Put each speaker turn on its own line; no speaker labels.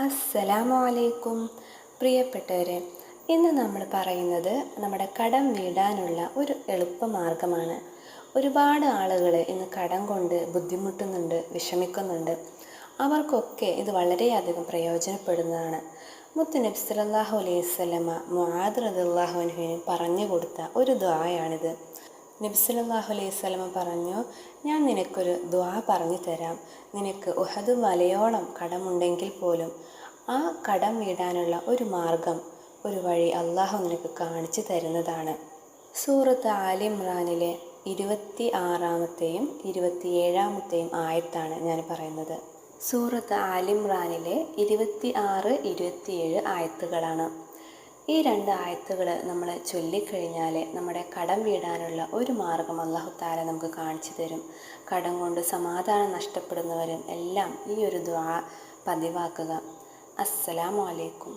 അസ്സലാമു അലൈക്കും. പ്രിയപ്പെട്ടവരെ, ഇന്ന് നമ്മൾ പറയുന്നത് നമ്മുടെ കടം വീടാനുള്ള ഒരു എളുപ്പമാർഗമാണ്. ഒരുപാട് ആളുകൾ ഇന്ന് കടം കൊണ്ട് ബുദ്ധിമുട്ടുന്നുണ്ട്, വിഷമിക്കുന്നുണ്ട്. അവർക്കൊക്കെ ഇത് വളരെയധികം പ്രയോജനപ്പെടുന്നതാണ്. മുത്ത് നബി സല്ലല്ലാഹു അലൈഹി വസല്ലമ മുആദ് റളിയല്ലാഹു അൻഹുവിന് പറഞ്ഞു കൊടുത്ത ഒരു ദുആയാണിത്. നബി സല്ലല്ലാഹു അലൈഹി വസല്ലമ പറഞ്ഞു, ഞാൻ നിനക്കൊരു ദുആ പറഞ്ഞു തരാം. നിനക്ക് ഉഹദ് മലയോളം കടമുണ്ടെങ്കിൽ പോലും ആ കടം വീടാനുള്ള ഒരു മാർഗം, ഒരു വഴി അള്ളാഹു നിനക്ക് കാണിച്ചു തരുന്നതാണ്. സൂറത്ത് ആലി ഇമ്രാനിലെ 26-ാമത്തെയും 27-ാമത്തെയും ആയത്താണ് ഞാൻ പറയുന്നത്. സൂറത്ത് ആലി ഇമ്രാനിലെ 26, 27 ആയത്തുകളാണ്. ഈ 2 ആയത്തുകൾ നമ്മൾ ചൊല്ലിക്കഴിഞ്ഞാൽ നമ്മുടെ കടം വീടാനുള്ള ഒരു മാർഗം അല്ലാഹു തആല നമുക്ക് കാണിച്ചു തരും. കടം കൊണ്ട് സമാധാനം നഷ്ടപ്പെടുന്നവരും എല്ലാം ഈ ഒരു ദുആ പതിവാക്കുക. അസ്സലാമു അലൈക്കും.